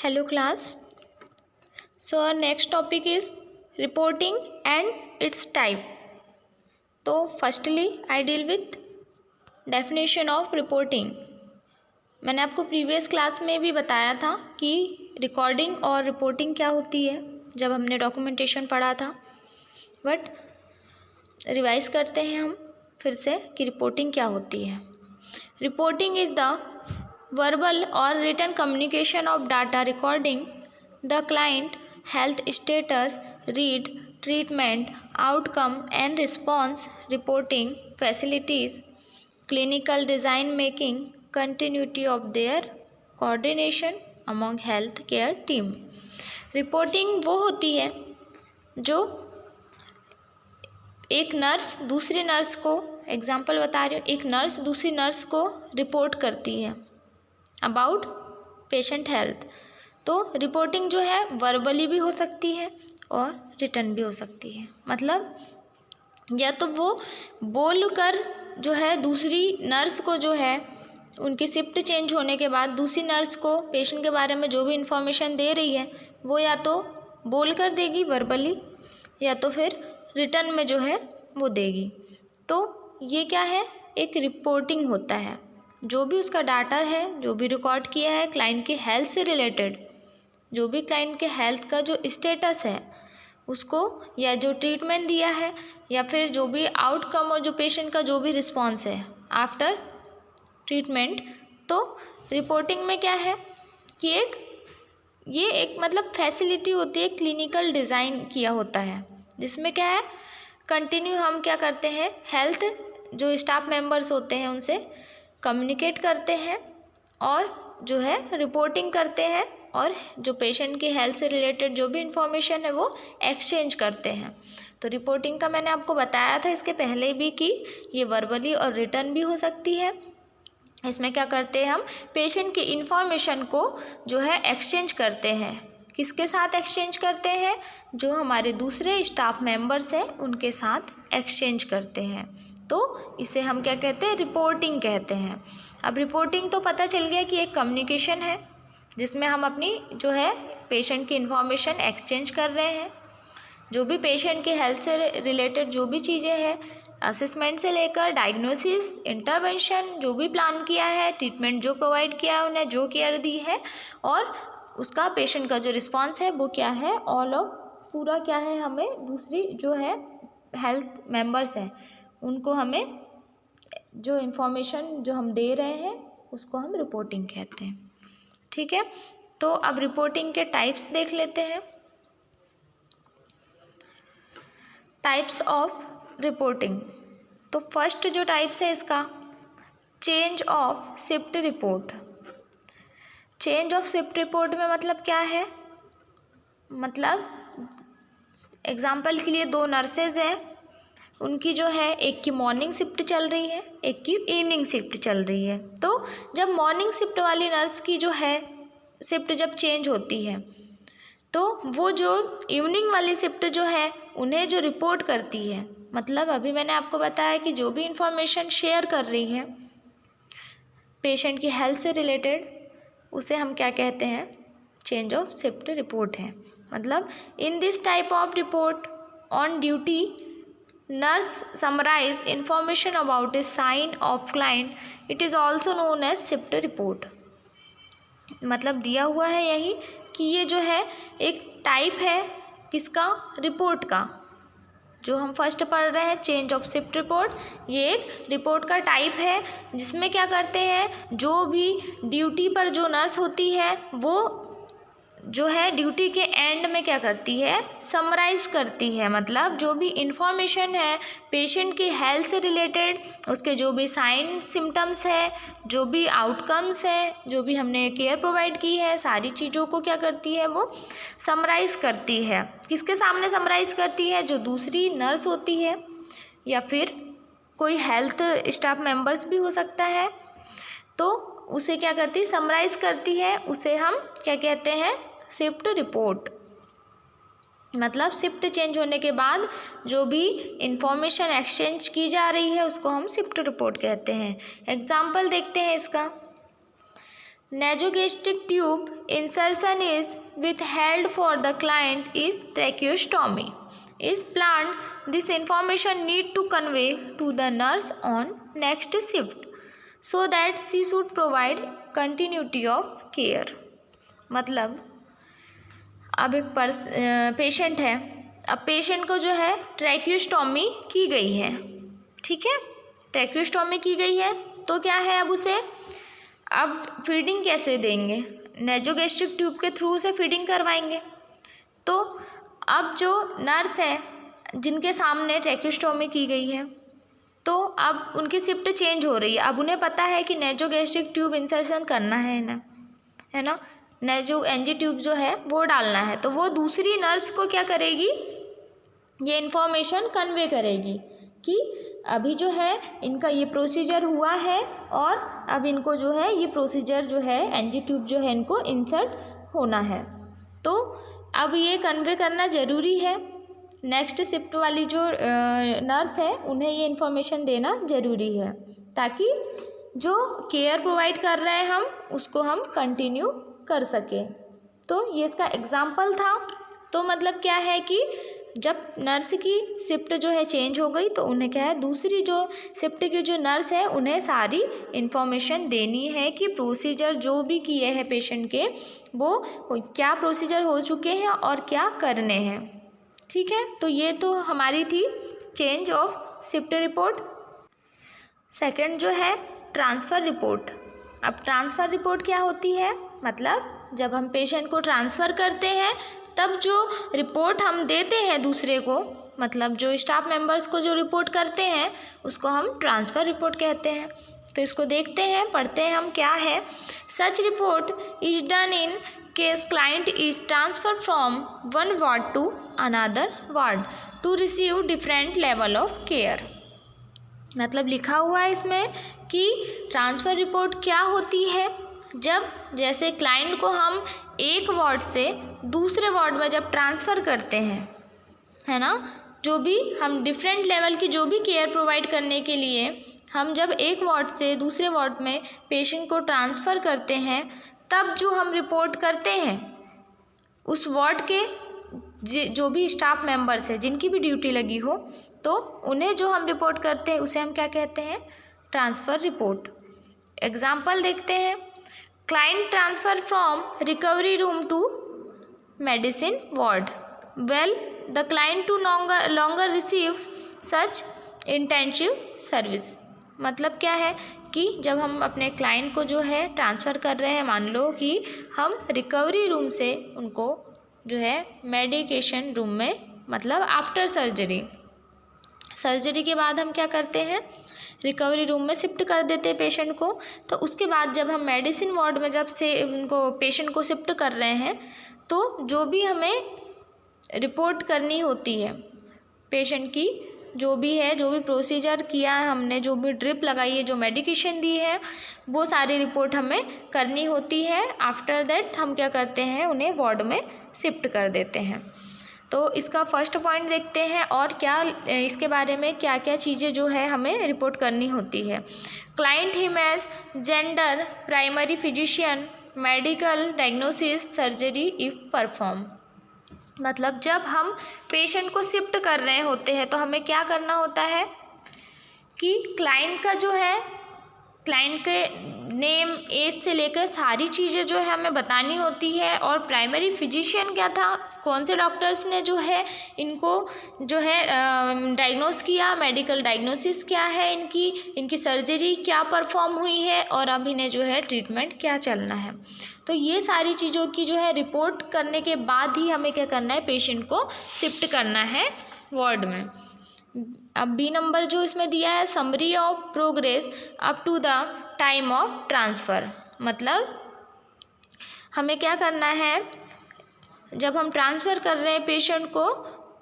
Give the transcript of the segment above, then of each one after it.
Hello class. So our next topic is reporting and its type. तो firstly I deal with definition of reporting. मैंने आपको previous class में भी बताया था कि रिकॉर्डिंग और रिपोर्टिंग क्या होती है जब हमने डॉक्यूमेंटेशन पढ़ा था, बट रिवाइज करते हैं हम फिर से कि रिपोर्टिंग क्या होती है. Reporting is the verbal or written communication of data recording the client health status, read, treatment, outcome and response, reporting, facilities, clinical design making, continuity of their coordination among health care team. Reporting वो होती है जो एक nurse दूसरी nurse को, example बता रही हूँ, एक नर्स दूसरी नर्स को रिपोर्ट करती है अबाउट पेशेंट हेल्थ. तो रिपोर्टिंग जो है वर्बली भी हो सकती है और रिटन भी हो सकती है. मतलब या तो वो बोल कर जो है दूसरी नर्स को जो है उनकी शिफ्ट चेंज होने के बाद दूसरी नर्स को पेशेंट के बारे में जो भी इंफॉर्मेशन दे रही है वो या तो बोल कर देगी वर्बली या तो फिर रिटन में जो है वो देगी. तो ये क्या है, एक रिपोर्टिंग होता है. जो भी उसका डाटा है, जो भी रिकॉर्ड किया है क्लाइंट के हेल्थ से रिलेटेड, जो भी क्लाइंट के हेल्थ का जो स्टेटस है उसको, या जो ट्रीटमेंट दिया है, या फिर जो भी आउटकम और जो पेशेंट का जो भी रिस्पॉन्स है आफ्टर ट्रीटमेंट. तो रिपोर्टिंग में क्या है कि ये एक मतलब फैसिलिटी होती है, क्लिनिकल डिज़ाइन किया होता है जिसमें क्या है कंटिन्यू हम क्या करते हैं, हेल्थ जो स्टाफ मेंबर्स होते हैं उनसे कम्युनिकेट करते हैं और जो है रिपोर्टिंग करते हैं और जो पेशेंट की हेल्थ से रिलेटेड जो भी इंफॉर्मेशन है वो एक्सचेंज करते हैं. तो रिपोर्टिंग का मैंने आपको बताया था इसके पहले भी कि ये वर्बली और रिटन भी हो सकती है. इसमें क्या करते हैं हम, पेशेंट की इंफॉर्मेशन को जो है एक्सचेंज करते हैं. किसके साथ एक्सचेंज करते हैं, जो हमारे दूसरे स्टाफ मेंबर्स हैं उनके साथ एक्सचेंज करते हैं. तो इसे हम क्या कहते हैं, रिपोर्टिंग कहते हैं. अब रिपोर्टिंग तो पता चल गया कि एक कम्युनिकेशन है जिसमें हम अपनी जो है पेशेंट की इंफॉर्मेशन एक्सचेंज कर रहे हैं. जो भी पेशेंट के हेल्थ से रिलेटेड जो भी चीज़ें हैं, असेसमेंट से लेकर डायग्नोसिस, इंटरवेंशन जो भी प्लान किया है, ट्रीटमेंट जो प्रोवाइड किया है, उन्हें जो केयर दी है और उसका पेशेंट का जो रिस्पॉन्स है वो क्या है, ऑल ऑफ पूरा क्या है, हमें दूसरी जो है हेल्थ मेंबर्स हैं उनको हमें जो इन्फॉर्मेशन जो हम दे रहे हैं उसको हम रिपोर्टिंग कहते हैं. ठीक है, तो अब रिपोर्टिंग के टाइप्स देख लेते हैं. Types of reporting. तो फर्स्ट जो टाइप्स है इसका, change of shift report. Change of shift report में मतलब क्या है, मतलब एग्जाम्पल के लिए दो नर्सेज हैं, उनकी जो है एक की मॉर्निंग शिफ्ट चल रही है, एक की इवनिंग शिफ्ट चल रही है. तो जब मॉर्निंग शिफ्ट वाली नर्स की जो है शिफ्ट जब चेंज होती है तो वो जो इवनिंग वाली शिफ्ट जो है उन्हें जो रिपोर्ट करती है, मतलब अभी मैंने आपको बताया कि जो भी इंफॉर्मेशन शेयर कर रही है पेशेंट की हेल्थ से रिलेटेड उसे हम क्या कहते हैं, चेंज ऑफ शिफ्ट रिपोर्ट है. मतलब in this type of report on duty nurse summarize information about a sign of client, it is also known as shift report. मतलब दिया हुआ है यही कि ये जो है एक टाइप है किसका, रिपोर्ट का. जो हम फर्स्ट पढ़ रहे हैं चेंज ऑफ शिफ्ट रिपोर्ट, ये एक रिपोर्ट का टाइप है जिसमें क्या करते हैं, जो भी ड्यूटी पर जो नर्स होती है वो जो है ड्यूटी के एंड में क्या करती है, समराइज़ करती है. मतलब जो भी इंफॉर्मेशन है पेशेंट की हेल्थ से रिलेटेड, उसके जो भी साइन सिम्टम्स है, जो भी आउटकम्स है, जो भी हमने केयर प्रोवाइड की है, सारी चीज़ों को क्या करती है, वो समराइज़ करती है. किसके सामने समराइज़ करती है, जो दूसरी नर्स होती है या फिर कोई हेल्थ स्टाफ मेंबर्स भी हो सकता है. तो उसे क्या करती है, समराइज़ करती है. उसे हम क्या कहते हैं, शिफ्ट रिपोर्ट. मतलब शिफ्ट चेंज होने के बाद जो भी इंफॉर्मेशन एक्सचेंज की जा रही है उसको हम शिफ्ट रिपोर्ट कहते हैं. एग्जाम्पल देखते हैं इसका. nasogastric tube insertion is withheld for the client is tracheostomy is planned. This information need to convey to the nurse on next shift so that she should provide continuity of care. मतलब अब एक patient है, अब patient को जो है tracheostomy की गई है, ठीक है, ट्रैकियोस्टोमी की गई है, तो क्या है अब उसे अब फीडिंग कैसे देंगे, नेसोगैस्ट्रिक ट्यूब के थ्रू से फीडिंग करवाएंगे। तो अब जो नर्स है जिनके सामने ट्रैकियोस्टोमी की गई है, तो अब उनकी शिफ्ट चेंज हो रही है। अब उन्हें पता है कि नेसोगैस्ट्रिक ट्यूब इंसर्शन करना है ना, है ना, नेजो एनजी ट्यूब जो है वो डालना है, तो वो दूसरी नर्स को क्या करेगी, ये इन्फॉर्मेशन कन्वे करेगी कि अभी जो है इनका ये प्रोसीजर हुआ है और अब इनको जो है ये प्रोसीजर जो है एनजी ट्यूब जो है इनको इंसर्ट होना है। तो अब ये कन्वे करना ज़रूरी है, नेक्स्ट शिफ्ट वाली जो नर्स है उन्हें ये इन्फॉर्मेशन देना ज़रूरी है ताकि जो केयर प्रोवाइड कर रहे हैं हम उसको हम कंटिन्यू कर सके। तो ये इसका एग्जाम्पल था। तो मतलब क्या है कि जब नर्स की शिफ्ट जो है चेंज हो गई तो उन्हें क्या है दूसरी जो शिफ्ट की जो नर्स है उन्हें सारी इन्फॉर्मेशन देनी है कि प्रोसीजर जो भी किए हैं पेशेंट के वो क्या प्रोसीजर हो चुके हैं और क्या करने हैं, ठीक है। तो ये तो हमारी थी change of shift report. Second जो है ट्रांसफ़र रिपोर्ट। अब ट्रांसफ़र रिपोर्ट क्या होती है, मतलब जब हम पेशेंट को ट्रांसफ़र करते हैं तब जो रिपोर्ट हम देते हैं दूसरे को, मतलब जो स्टाफ मेंबर्स को जो रिपोर्ट करते हैं उसको हम ट्रांसफ़र रिपोर्ट कहते हैं। तो इसको देखते हैं, पढ़ते हैं हम क्या है। Such report is done in case client is transfer from one ward to another ward to receive different level of care. मतलब लिखा हुआ है इसमें कि ट्रांसफ़र रिपोर्ट क्या होती है, जब जैसे क्लाइंट को हम एक वार्ड से दूसरे वार्ड में जब ट्रांसफ़र करते हैं, है ना, जो भी हम डिफरेंट लेवल की जो भी केयर प्रोवाइड करने के लिए हम जब एक वार्ड से दूसरे वार्ड में पेशेंट को ट्रांसफ़र करते हैं तब जो हम रिपोर्ट करते हैं उस वार्ड के जो भी स्टाफ मेंबर्स हैं जिनकी भी ड्यूटी लगी हो तो उन्हें जो हम रिपोर्ट करते हैं उसे हम क्या कहते हैं, ट्रांसफ़र रिपोर्ट। एग्जाम्पल देखते हैं। Client transfer from recovery room to medicine ward, well the client to longer receive such intensive service. मतलब क्या है कि जब हम अपने क्लाइंट को जो है ट्रांसफ़र कर रहे हैं, मान लो कि हम रिकवरी रूम से उनको जो है मेडिकेशन रूम में, मतलब आफ्टर सर्जरी के बाद हम क्या करते हैं, रिकवरी रूम में शिफ्ट कर देते हैं पेशेंट को। तो उसके बाद जब हम मेडिसिन वार्ड में जब से उनको पेशेंट को शिफ्ट कर रहे हैं तो जो भी हमें रिपोर्ट करनी होती है पेशेंट की, जो भी है, जो भी प्रोसीजर किया है हमने, जो भी ड्रिप लगाई है, जो मेडिकेशन दी है, वो सारी रिपोर्ट हमें करनी होती है। आफ्टर दैट हम क्या करते हैं, उन्हें वार्ड में शिफ्ट कर देते हैं। तो इसका फर्स्ट पॉइंट देखते हैं और क्या इसके बारे में क्या क्या चीज़ें जो है हमें रिपोर्ट करनी होती है। Client him age gender, primary physician, medical diagnosis, surgery if perform. मतलब जब हम पेशेंट को शिफ्ट कर रहे होते हैं तो हमें क्या करना होता है कि क्लाइंट का जो है, क्लाइंट के नेम, एज से लेकर सारी चीज़ें जो है हमें बतानी होती है। और प्राइमरी फिजिशियन क्या था, कौन से डॉक्टर्स ने जो है इनको जो है डायग्नोस किया, मेडिकल डायग्नोसिस क्या है इनकी सर्जरी क्या परफॉर्म हुई है और अब इन्हें जो है ट्रीटमेंट क्या चलना है। तो ये सारी चीज़ों की जो है रिपोर्ट करने के बाद ही हमें क्या करना है, पेशेंट को शिफ्ट करना है वार्ड में। अब बी नंबर जो इसमें दिया है, summary of progress up to the time of transfer. मतलब हमें क्या करना है, जब हम ट्रांसफ़र कर रहे हैं पेशेंट को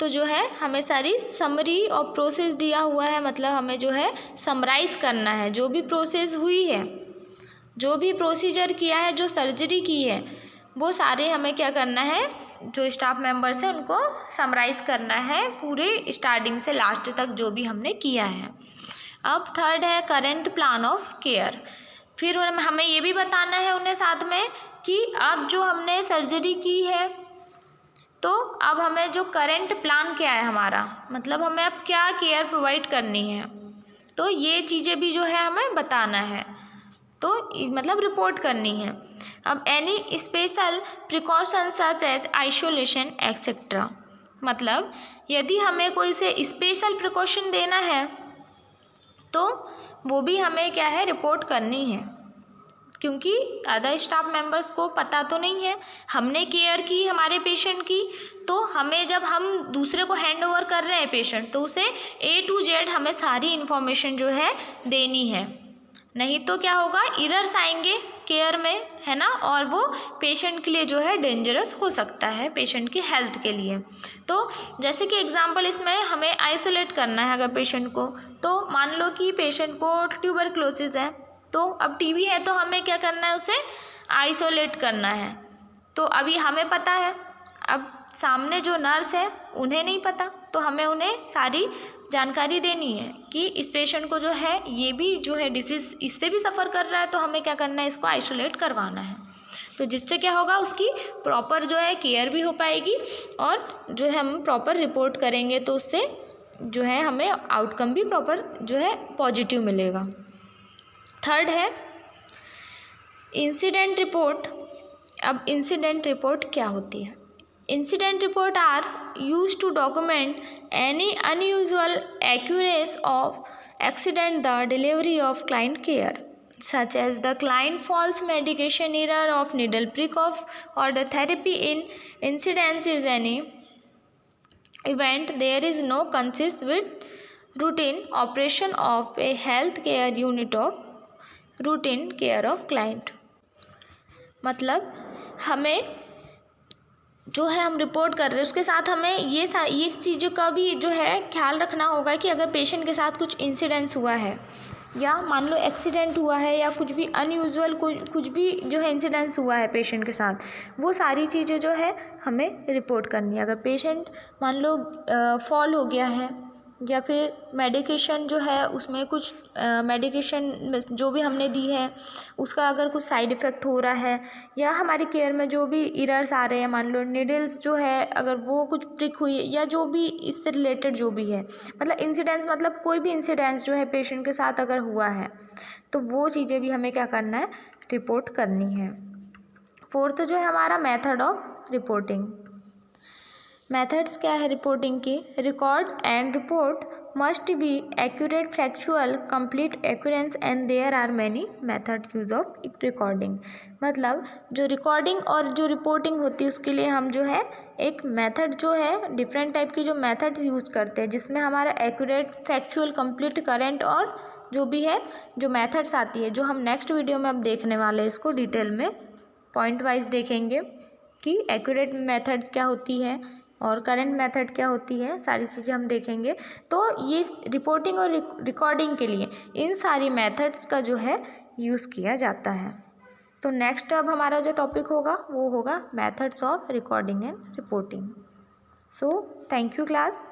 तो जो है हमें सारी समरी और प्रोसेस दिया हुआ है, मतलब हमें जो है समराइज़ करना है जो भी प्रोसेस हुई है, जो भी प्रोसीजर किया है, जो सर्जरी की है, वो सारे हमें क्या करना है, जो स्टाफ मेंबर्स हैं उनको समराइज़ करना है पूरे स्टार्टिंग से लास्ट तक जो भी हमने किया है। अब थर्ड है करेंट प्लान ऑफ केयर। फिर हमें ये भी बताना है उन्हें साथ में कि अब जो हमने सर्जरी की है तो अब हमें जो करंट प्लान क्या है हमारा, मतलब हमें अब क्या केयर प्रोवाइड करनी है, तो ये चीज़ें भी जो है हमें बताना है, तो मतलब रिपोर्ट करनी है। अब any special precaution such as isolation etcetera, मतलब यदि हमें कोई से स्पेशल प्रिकॉशन देना है तो वो भी हमें क्या है रिपोर्ट करनी है, क्योंकि अदर स्टाफ मेंबर्स को पता तो नहीं है, हमने केयर की हमारे पेशेंट की, तो हमें जब हम दूसरे को हैंड ओवर कर रहे हैं पेशेंट, तो उसे A to Z हमें सारी इन्फॉर्मेशन जो है देनी है, नहीं तो क्या होगा, एरर्स आएंगे केयर में, है ना, और वो पेशेंट के लिए जो है डेंजरस हो सकता है, पेशेंट की हेल्थ के लिए। तो जैसे कि एग्जांपल इसमें हमें आइसोलेट करना है अगर पेशेंट को, तो मान लो कि पेशेंट को ट्यूबरक्लोसिस है, तो अब टीबी है, तो हमें क्या करना है, उसे आइसोलेट करना है। तो अभी हमें पता है, अब सामने जो नर्स है उन्हें नहीं पता, तो हमें उन्हें सारी जानकारी देनी है कि इस पेशेंट को जो है ये भी जो है डिसीज़ इससे भी सफ़र कर रहा है, तो हमें क्या करना है, इसको आइसोलेट करवाना है। तो जिससे क्या होगा, उसकी प्रॉपर जो है केयर भी हो पाएगी और जो है हम प्रॉपर रिपोर्ट करेंगे, तो उससे जो है हमें आउटकम भी प्रॉपर जो है पॉजिटिव मिलेगा। थर्ड है इंसिडेंट रिपोर्ट। अब इंसिडेंट रिपोर्ट क्या होती है? Incident report are used to document any unusual occurrence of accident, the delivery of client care, such as the client false medication error of needle prick of or the therapy in incidence is any event there is no consist with routine operation of a health care unit of routine care of client. मतलब हमें जो है हम report कर रहे हैं उसके साथ हमें ये चीज़ों का भी जो है ख्याल रखना होगा कि अगर पेशेंट के साथ कुछ इंसिडेंट्स हुआ है या मान लो एक्सीडेंट हुआ है या कुछ भी अनयूजुअल कुछ भी जो है इंसिडेंट्स हुआ है पेशेंट के साथ, वो सारी चीज़ें जो है हमें रिपोर्ट करनी है। अगर पेशेंट मान लो फॉल हो गया है या फिर मेडिकेशन जो है उसमें कुछ मेडिकेशन जो भी हमने दी है उसका अगर कुछ साइड इफ़ेक्ट हो रहा है या हमारी केयर में जो भी एरर्स आ रहे हैं, मान लो नीडल्स जो है अगर वो कुछ प्रिक हुई या जो भी इससे रिलेटेड जो भी है, मतलब इंसिडेंट्स, मतलब कोई भी इंसिडेंट्स जो है पेशेंट के साथ अगर हुआ है तो वो चीज़ें भी हमें क्या करना है, रिपोर्ट करनी है। फोर्थ जो है हमारा मेथड ऑफ रिपोर्टिंग। मेथड्स क्या है रिपोर्टिंग की? Record and report must be accurate, factual, complete accuracy and there are many method use of recording. मतलब जो रिकॉर्डिंग और जो रिपोर्टिंग होती है उसके लिए हम जो है एक मेथड जो है डिफरेंट टाइप की जो मेथड्स यूज़ करते हैं, जिसमें हमारा एक्यूरेट, फैक्चुअल, कंप्लीट, करेंट और जो भी है जो मेथड्स आती है, जो हम नेक्स्ट वीडियो में अब देखने वाले हैं, इसको डिटेल में पॉइंट वाइज देखेंगे कि एक्यूरेट मेथड क्या होती है और करंट मेथड क्या होती है, सारी चीज़ें हम देखेंगे। तो ये रिपोर्टिंग और रिकॉर्डिंग के लिए इन सारी मेथड्स का जो है यूज़ किया जाता है। तो नेक्स्ट अब हमारा जो टॉपिक होगा वो होगा methods of recording and reporting. So thank you class.